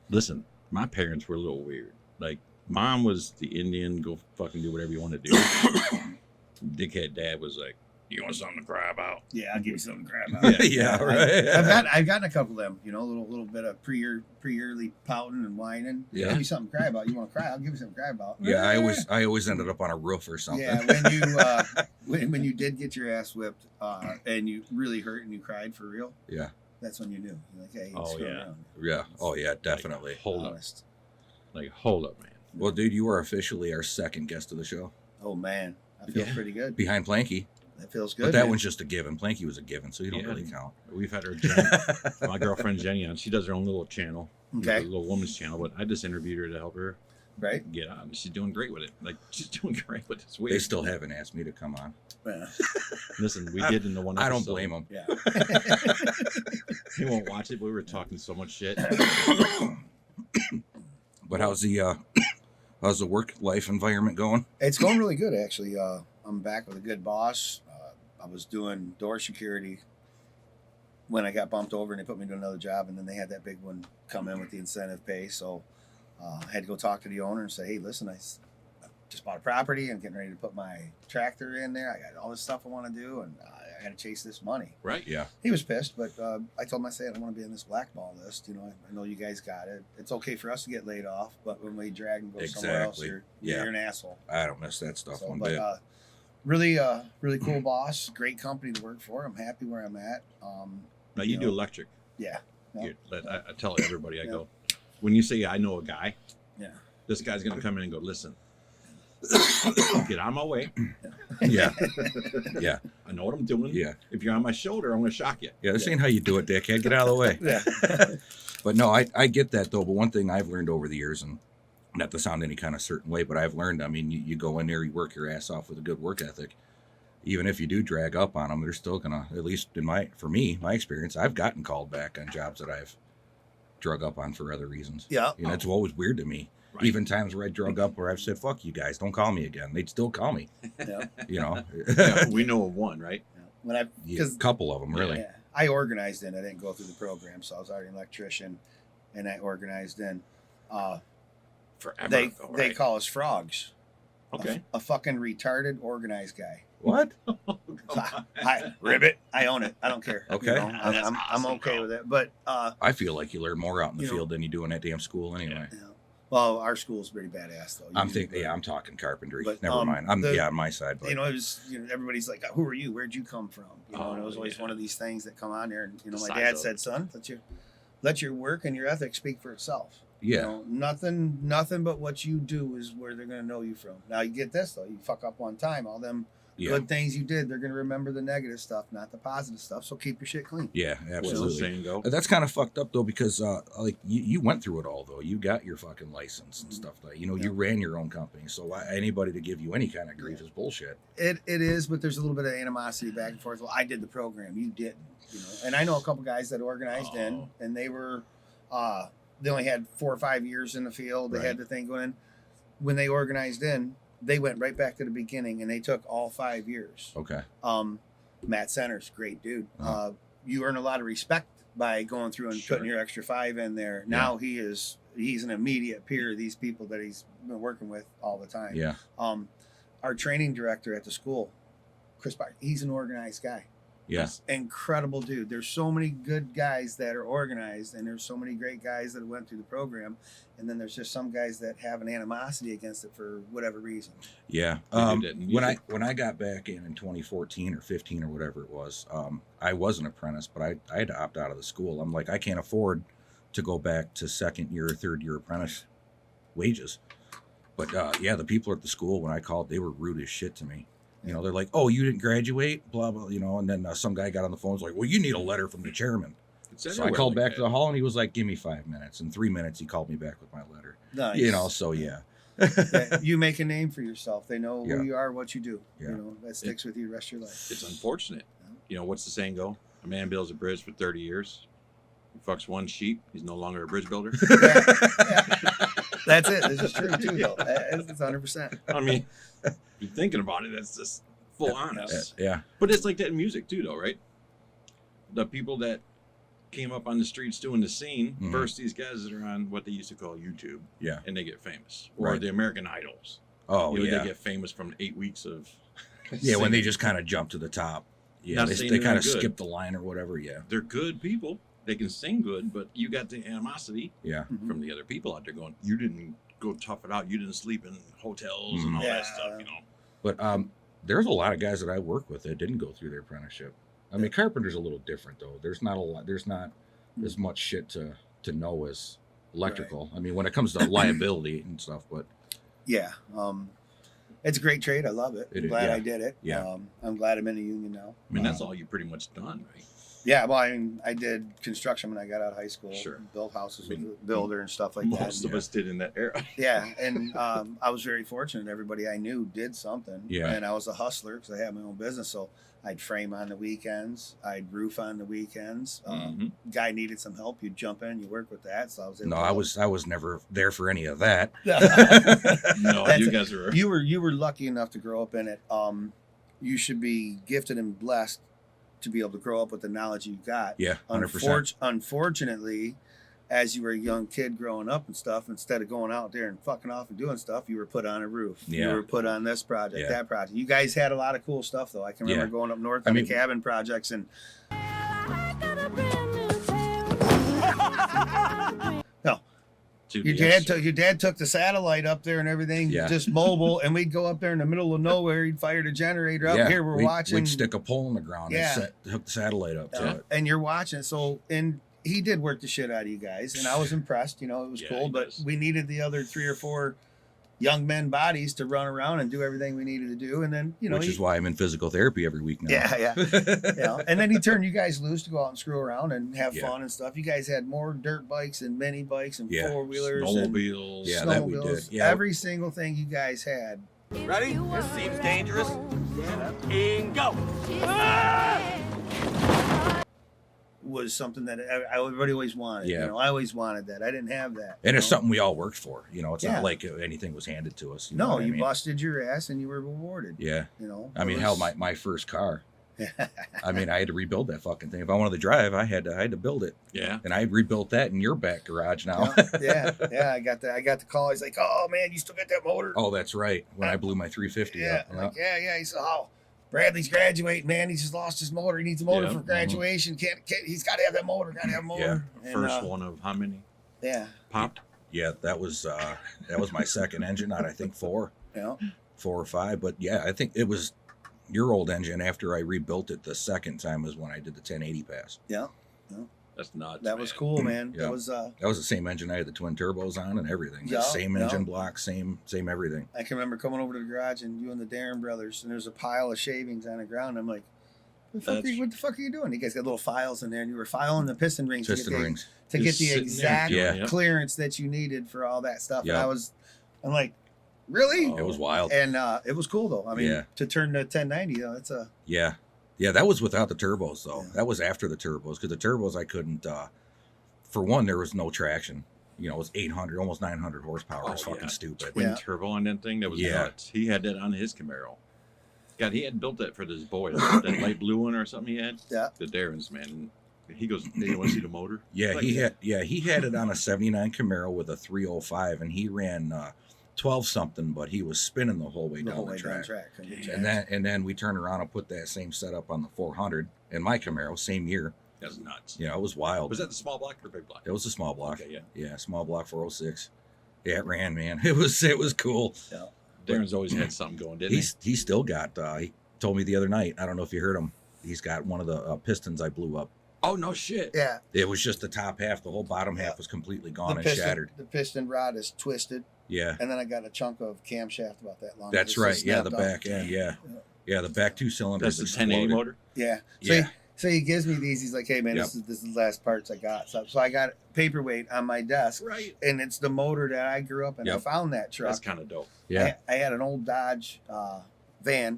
Listen, my parents were a little weird. Like, mom was the Indian, go fucking do whatever you want to do. Dickhead dad was like, you want something to cry about? Yeah, I'll give you something to cry about. Yeah, right. I've gotten a couple of them, you know, a little bit of pre-early pouting and whining. Yeah. Give me something to cry about. You want to cry? I'll give you something to cry about. Yeah, I always ended up on a roof or something. Yeah, when you did get your ass whipped and you really hurt and you cried for real. Yeah. That's when you knew. You're like, hey, Oh, yeah. around. Yeah. Oh yeah, definitely. Like, hold Honest. up. Like, hold up, man. Well, dude, you are officially our second guest of the show. Oh man, I feel pretty good. Behind Planky. That feels good. But that man. one's just a given. Planky was a given, so you don't really count. We've had her, Jenny, my girlfriend Jenny, on. She does her own little channel. Okay. A little woman's channel, but I just interviewed her to help her right. get on. She's doing great with it. Like, she's doing great with this. They still haven't asked me to come on. Yeah. Listen, we did in the one episode. I don't blame them. Yeah. He won't watch it, but we were talking so much shit. But how's the work life environment going? It's going really good, actually. I'm back with a good boss. I was doing door security when I got bumped over and they put me to another job, and then they had that big one come in with the incentive pay. So I had to go talk to the owner and say, hey, listen, I just bought a property. I'm getting ready to put my tractor in there. I got all this stuff I want to do, and I got to chase this money. Right? Yeah. He was pissed, but I told him, I said, I don't want to be on this blackball list. You know, I know you guys got it. It's okay for us to get laid off, but when we drag and go somewhere else, you're an asshole. I don't miss that stuff one but, bit. Really cool boss. Great company to work for. I'm happy where I'm at. Now, you do electric. Yeah. Here, I tell everybody, I go, when you say I know a guy, yeah, this guy's going to come in and go, listen, get out of my way. Yeah. Yeah. I know what I'm doing. Yeah. If you're on my shoulder, I'm going to shock you. Yeah, this ain't how you do it, dickhead. Get out of the way. Yeah. But no, I get that, though. But one thing I've learned over the years, and not to sound any kind of certain way, but I've learned, I mean, you go in there, you work your ass off with a good work ethic. Even if you do drag up on them, they're still going to, at least for me, my experience, I've gotten called back on jobs that I've drug up on for other reasons. Yeah. You know, it's always weird to me. Right. Even times where I drug up where I've said, fuck you guys, don't call me again. They'd still call me. Yeah. You know? Yeah, we know of one, right? Yeah. A couple of them, really. Yeah. I organized in. I didn't go through the program, so I was already an electrician, and I organized in. Forever. They call us frogs. Okay. A fucking retarded organized guy. What? Ribbit. I own it. I don't care. Okay. You know, I'm awesome, okay bro. with it. But I feel like you learn more out in the field than you do in that damn school anyway. Yeah. Well, our school's pretty badass though. I'm talking carpentry. But, Never mind. I'm on my side. But. You know, it was everybody's like, "Who are you? Where'd you come from?" You know, and it was always one of these things that come on there. And my dad said, "Son, let your work and your ethic speak for itself." Yeah. You know, nothing but what you do is where they're gonna know you from. Now you get this though, you fuck up one time, all them good things you did, they're gonna remember the negative stuff, not the positive stuff. So keep your shit clean. Yeah, absolutely. Saying go? That's kind of fucked up though, because like you went through it all though. You got your fucking license and stuff like you ran your own company. So anybody to give you any kind of grief is bullshit. It is, but there's a little bit of animosity back and forth. Well, I did the program, you didn't. You know, and I know a couple guys that organized in, and they were they only had 4 or 5 years in the field. They had the thing going in. When they organized in, they went right back to the beginning, and they took all 5 years. Okay. Matt Centers, great dude. You earn a lot of respect by going through and putting your extra 5 in there. Yeah. Now he's an immediate peer of these people that he's been working with all the time. Yeah. Our training director at the school, Chris Bart, he's an organized guy. Yes. Yeah. Incredible dude. There's so many good guys that are organized, and there's so many great guys that went through the program, and then there's just some guys that have an animosity against it for whatever reason. Yeah. When I got back in 2014 or 15 or whatever it was, I was an apprentice, but I had to opt out of the school. I'm like, I can't afford to go back to second year or third year apprentice wages. But the people at the school, when I called, they were rude as shit to me. You know, they're like, "Oh, you didn't graduate," blah blah. You know, and then some guy got on the phone, was like, "Well, you need a letter from the chairman." So I called back to the hall, and he was like, "Give me 5 minutes." In 3 minutes, he called me back with my letter. Nice. You know, so yeah. You make a name for yourself. They know who you are, what you do. Yeah. You know, that sticks with you the rest of your life. It's unfortunate. You know, what's the saying go? A man builds a bridge for 30 years. He fucks one sheep. He's no longer a bridge builder. Yeah. That's it. This is true too, though. It's 100%. I mean, you're thinking about it. That's just full honest. Yeah. But it's like that in music too, though, right? The people that came up on the streets doing the scene Mhm. versus these guys that are on what they used to call YouTube. Yeah. And they get famous. Or Right. the American Idols. Oh, You know, yeah. They get famous from 8 weeks of Yeah, when they singing. just kind of jump to the top. Yeah, Not they saying kind they're of not good. skip the line or whatever. Yeah. They're good people. They can sing good, but you got the animosity Yeah. from the other people out there going, you didn't go tough it out. You didn't sleep in hotels and all Yeah. that stuff, you know. But there's a lot of guys that I work with that didn't go through their apprenticeship. I mean, carpenter's a little different though. There's not a lot. There's not as much shit to know as electrical. I mean, when it comes to liability and stuff, but Yeah. It's a great trade. I love it. It I'm is, glad yeah. I did it. Yeah. I'm glad I'm in a union now. I mean, that's all you pretty much done, right? Yeah, well, I mean, I did construction when I got out of high school. Sure. Built houses I mean, with a builder and stuff like Most that. of us did in that era. Yeah, and I was very fortunate. Everybody I knew did something. Yeah. And I was a hustler because I had my own business. So I'd frame on the weekends. I'd roof on the weekends. Mhm. Guy needed some help. You'd jump in. You work with that. So I was able no, to I help. was never there for any of that. No, That's you it. guys are. You were lucky enough to grow up in it. You should be gifted and blessed to be able to grow up with the knowledge you got. Yeah, 100%. Unfortunately, as you were a young kid growing up and stuff, instead of going out there and fucking off and doing stuff, you were put on a roof. Yeah. You were put on this project, Yeah. that project. You guys had a lot of cool stuff, though. I can remember Yeah. going up north I on mean- the cabin projects and no. Dude, Your yes. dad took the satellite up there and everything, Yeah. just mobile, and we'd go up there in the middle of nowhere. He'd fire the generator up. Yeah, Here we're watching, We'd stick a pole in the ground Yeah. and hook the satellite up to it. and you're watching. So, and he did work the shit out of you guys, and I was impressed. You know, it was Yeah, cool, he but does. we needed the other 3 or 4 young men bodies to run around and do everything we needed to do, and then Which is why I'm in physical therapy every week now. yeah. You know, and then he turned you guys loose to go out and screw around and have Yeah. fun and stuff. You guys had more dirt bikes and mini bikes and Yeah. 4-wheelers and Snowmobiles. Yeah, that we did. snowmobiles. Yeah. Every single thing you guys had. Ready? This seems dangerous. And go. Was something that everybody always wanted. Yeah. You know, I always wanted that. I didn't have that. And you it's know? something we all worked for. You know, it's Yeah. not like anything was handed to us. know No, what I you mean? busted your ass and you were rewarded. Yeah. You know. I mean, It hell, was- my first car. I mean, I had to rebuild that fucking thing. If I wanted to drive, I had to build it, Yeah. and I rebuilt that in your back garage now. yeah. I got the call. He's like, "Oh man, you still got that motor?" Oh, that's right. When I blew my 350 yeah. up. I'm like, yeah. He said, "Oh, Bradley's graduating, man. He just lost his motor. He needs a motor Yeah. for graduation. Can't. He's got to have that motor. Got to have a motor." And, First one of how many Yeah. popped? Yeah, that was my second engine out, I think 4 or 5. But yeah, I think it was your old engine after I rebuilt it the second time was when I did the 1080 pass. Yeah. That's nuts. That was man. cool, man. Yeah. That was. That was the same engine I had the twin turbos on and everything. Yeah, Same yeah. engine block, same everything. I can remember coming over to the garage and you and the Darren brothers, and there's a pile of shavings on the ground. I'm like, what the fuck are you doing? You guys got little files in there, and you were filing the piston rings Piston rings. to get Just the sitting there exact doing Yeah. it. clearance that you needed for all that stuff. Yeah. And I'm like, really? It was wild. And it was cool though. I mean, Yeah. to turn the 1090, you know, it's a Yeah. Yeah, that was without the turbos though. Yeah. That was after the turbos because the turbos I couldn't for one there was no traction. You know, it was 800, almost 900 horsepower. It's Oh, fucking yeah. stupid. Twin Yeah. turbo on that thing. That was Yeah. nuts. He had that on his Camaro. God, he had built that for this boy. That light blue one or something he had. Yeah. The Darren's, man. He goes, "They want to see the motor." Yeah, Like, he had it on a 79 Camaro with a 305 and he ran 12 something, but he was spinning the whole way the down whole the way down track. track. And then we turned around and put that same setup on the 400 in my Camaro, same year. That's nuts. You know, it was wild. Was that the small block or big block? It was a small block. Okay, yeah. Yeah, small block 406. Yeah, it ran, man. It was cool. Darren's always had something going, didn't He still got. He told me the other night. I don't know if you heard him. He's got one of the pistons I blew up. Oh, no shit. Yeah. It was just the top half. The whole bottom half was completely gone The and shattered. piston rod is twisted, Yeah, and then I got a chunk of camshaft about that long. that's It's right. just Yeah, the snapped off. back end. Yeah, the back 2 cylinders. That's the 1080 exploded. motor? Yeah. Yeah. So he gives me these. He's like, "Hey man, Yep. this is the last parts I got." So I got paperweight on my desk, Right. and it's the motor that I grew up in. I Yep. found that truck. That's kind of dope. Yeah, I had an old Dodge van.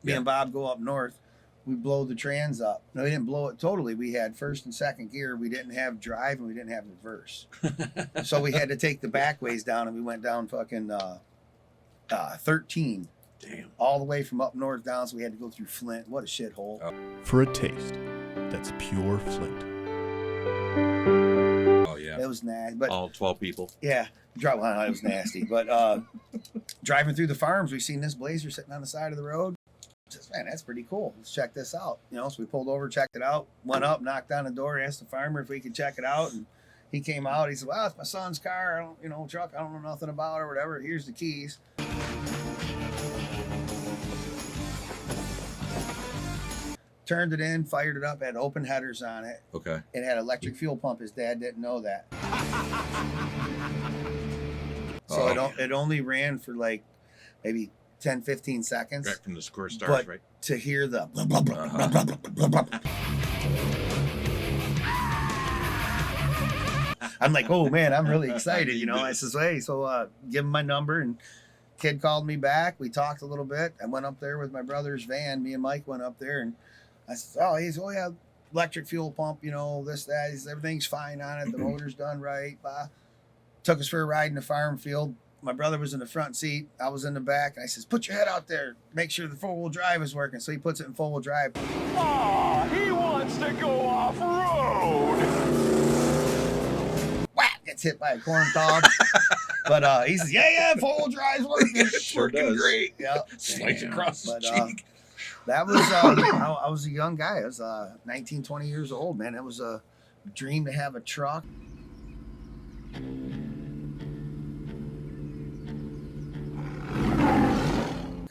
Me Yeah. and Bob go up north. We blow the trans up. No, we didn't blow it totally. We had first and second gear. We didn't have drive and we didn't have reverse. So we had to take the back ways down, and we went down fucking 13 Damn. all the way from up north down. So we had to go through Flint. What a shithole. For a taste that's pure Flint. Yeah. It was nasty. But All 12 people. yeah, well, it was nasty. But driving through the farms, we seen this Blazer sitting on the side of the road. Says, man, that's pretty cool. Let's check this out. So we pulled over, checked it out, went up, knocked on the door, asked the farmer if we could check it out, and he came out. He said, well, it's my son's car. I don't, truck. I don't know nothing about it or whatever. Here's the keys. Turned it in, fired it up, had open headers on it. Okay. It had electric fuel pump. His dad didn't know that. So it only ran for like maybe 10, 15 seconds. Right from the square stars, but right? to hear the blah, blah, blah, blah, blah, blah, blah, blah. I'm like, oh man, I'm really excited. I says, hey, so give him my number. And kid called me back. We talked a little bit. I went up there with my brother's van. Me and Mike went up there, and I said, oh yeah, electric fuel pump, this, that. He says, everything's fine on it. The motor's done right. Took us for a ride in the farm field. My brother was in the front seat. I was in the back. And I says, put your head out there. Make sure the four-wheel drive is working. So he puts it in four-wheel drive. He wants to go off-road. Whack! Gets hit by a corn cob. But he says, yeah, four-wheel drive's working. It's Sure working does. great. Yeah. Slice across the cheek. That was, I was a young guy. I was 19, 20 years old, man. It was a dream to have a truck.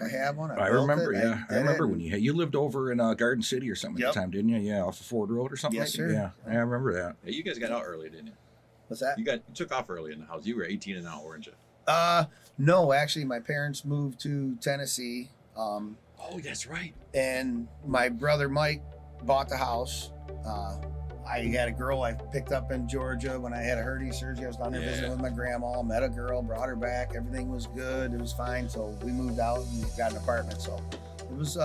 I have one. I built remember, it. yeah. I did remember it. when you lived over in Garden City or something Yep. at the time, didn't you? Yeah, off of Ford Road or something Yes, like that. sir. Yeah, I remember that. Hey, you guys got out early, didn't you? What's that? You took off early in the house. You were 18 and out, weren't you? No, actually, my parents moved to Tennessee. Oh, that's right. And my brother Mike bought the house. I had a girl I picked up in Georgia when I had a hernia surgery. I was down there visiting with my grandma, met a girl, brought her back. Everything was good. It was fine. So we moved out and got an apartment. So it was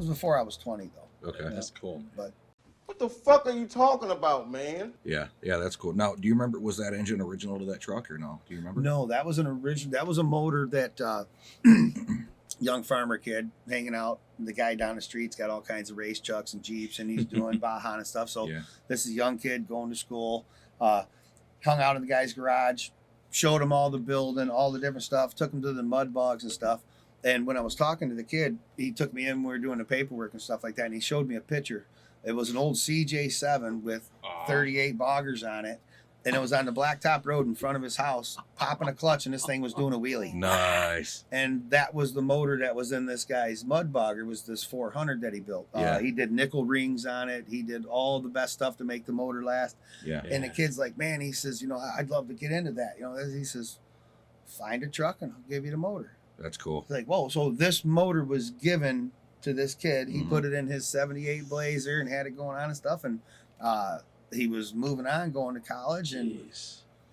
before I was 20 though. Okay. That's cool. But What the fuck are you talking about, man? Yeah, that's cool. Now, do you remember, was that engine original to that truck or no? Do you remember? no, that was that was a motor that young farmer kid hanging out. The guy down the street's got all kinds of race trucks and Jeeps, and he's doing Baja and stuff. So Yeah. this is a young kid going to school, hung out in the guy's garage, showed him all the building, all the different stuff, took him to the mud bogs and stuff. And when I was talking to the kid, he took me in, we were doing the paperwork and stuff like that, and he showed me a picture. It was an old CJ7 with 38 boggers on it. And it was on the blacktop road in front of his house, popping a clutch, and this thing was doing a wheelie. Nice. And that was the motor that was in this guy's mud bogger, was this 400 that he built. Yeah. He did nickel rings on it. He did all the best stuff to make the motor last. Yeah. And the kid's like, man, he says, I'd love to get into that. He says, find a truck and I'll give you the motor. That's cool. It's like, whoa, so this motor was given to this kid. He put it in his 78 Blazer and had it going on and stuff. And he was moving on, going to college, and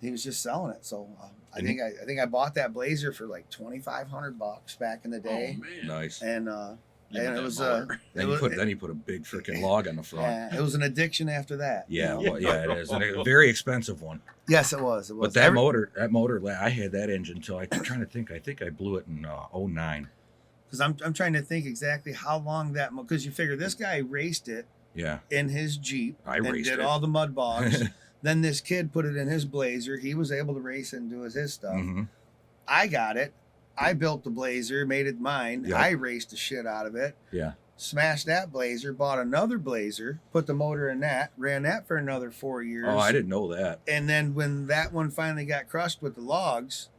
he was just selling it. So I think I bought that Blazer for like $2,500 back in the day. Oh, man. Nice. And it was Then you put a big freaking log on the front. it was an addiction after that. Yeah, well, yeah, it is. And a very expensive one. Yes, it was. But that motor, I had that engine till I'm trying to think. I think I blew it in 09. Because I'm trying to think exactly how long that, because you figure this guy raced it Yeah. in his Jeep. I and raced did it. all the mud bogs. Then this kid put it in his Blazer. He was able to race it and do his stuff. Mm-hmm. I got it. I built the Blazer, made it mine. Yep. I raced the shit out of it. Yeah. Smashed that Blazer, bought another Blazer, put the motor in that, ran that for another 4 years. Oh, I didn't know that. And then when that one finally got crushed with the logs,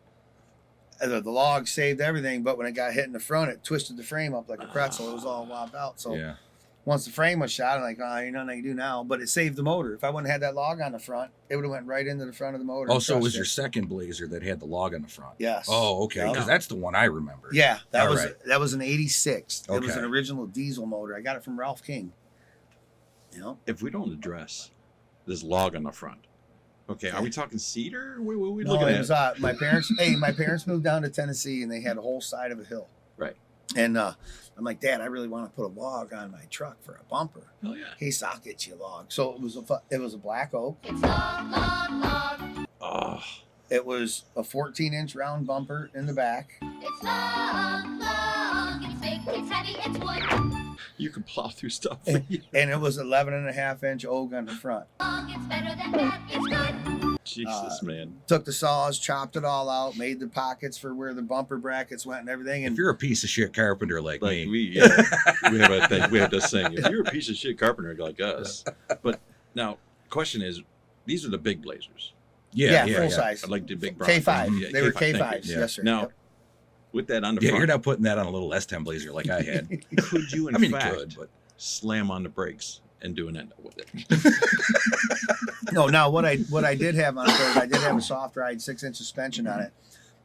the logs saved everything, but when it got hit in the front, it twisted the frame up like a pretzel. It was all wobbed out. So Yeah. once the frame was shot, I'm like, ain't nothing I can do now. But it saved the motor. If I wouldn't have had that log on the front, it would have went right into the front of the motor. Oh, and so it was crushed your second Blazer that had the log on the front. Yes. Oh, okay. Yep. Because that's the one I remember. Yeah, that All was right. that was an 86. It was Okay. an original diesel motor. I got it from Ralph King. If we don't address this log on the front, okay, are we talking cedar? What are we No, looking it at? was my parents. My parents moved down to Tennessee, and they had a whole side of a hill. Right. And I'm like, Dad, I really want to put a log on my truck for a bumper. Hell yeah. He said, I'll get you a log. So it was a black oak. Oh, It was a 14-inch round bumper in the back. It's long, long, it's big, it's heavy, it's wood. you can plow through stuff. And it was 11.5-inch oak on the front. Long, it's better than that, it's good. Jesus, man. Took the saws, chopped it all out, made the pockets for where the bumper brackets went and everything. And If you're a piece of shit carpenter like me, we have a thing. We have this saying: if you're a piece of shit carpenter like us, but now question is, these are the big Blazers, full size. like the big K5. Yeah, They were K5, thank K5s. you. Yes, sir. Now, Yep. with that on the yeah, front, you're not putting that on a little S10 Blazer like I had. could you in I mean, fact you could, but slam on the brakes and do an end with it? No, now what I did have on it was I did have a soft ride 6-inch suspension on it.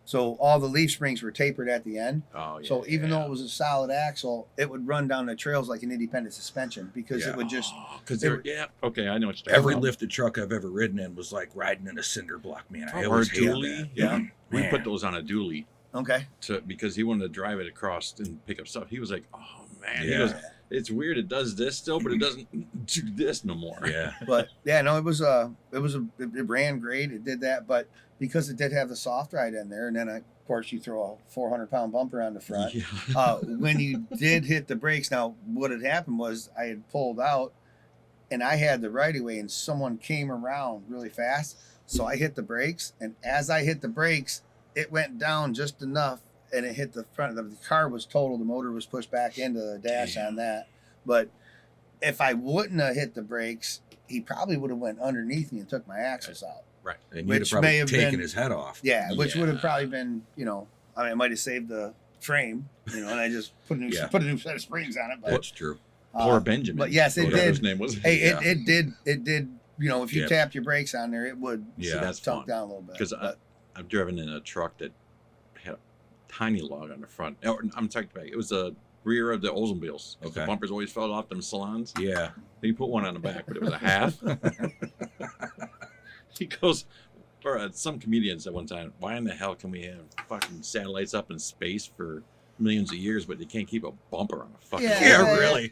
So all the leaf springs were tapered at the end. Oh, yeah. So even though it was a solid axle, it would run down the trails like an independent suspension because it would just because it- okay, I know what you're every talking lifted truck I've ever ridden in was like riding in a cinder block, man. I about. Or a always hated dually. that. Yeah, we Man. put those on a dually okay. because he wanted to drive it across and pick up stuff. He was like, "Oh man," he Yeah. goes, "It's weird. It does this still, but it doesn't do this no more." Yeah. But yeah, no, it ran great. It did that, but because it did have the soft ride in there, and then of course you throw a 400-pound bumper on the front. Yeah. When you did hit the brakes, now what had happened was I had pulled out, and I had the right of way, and someone came around really fast, so I hit the brakes, and as I hit the brakes, it went down just enough, and it hit the front of the car. Was total. The motor was pushed back into the dash on that, but if I wouldn't have hit the brakes, he probably would have went underneath me and took my axles out. Right. And Which you'd have probably may have taken been- his head off. Yeah, which would have Yeah. probably been, I mean, I might have saved the frame, and I just put a new Yeah. put a new set of springs on it. But That's true. Poor Benjamin. but yes, it whatever did. His name was. Hey, Yeah. it did. If you Yep. tapped your brakes on there, it would Yeah. that's tunk fun. down a little bit. Because But I've driven in a truck that had a tiny log on the front. Or, I'm talking about it was the rear of the Oldsmobiles. 'Cause The Okay. bumpers always fell off them salons. Yeah. He put one on the back, but it was a half. He goes, or some comedian said one time, "Why in the hell can we have fucking satellites up in space for millions of years, but they can't keep a bumper on a fucking?" Yeah. Yeah, Yeah. really.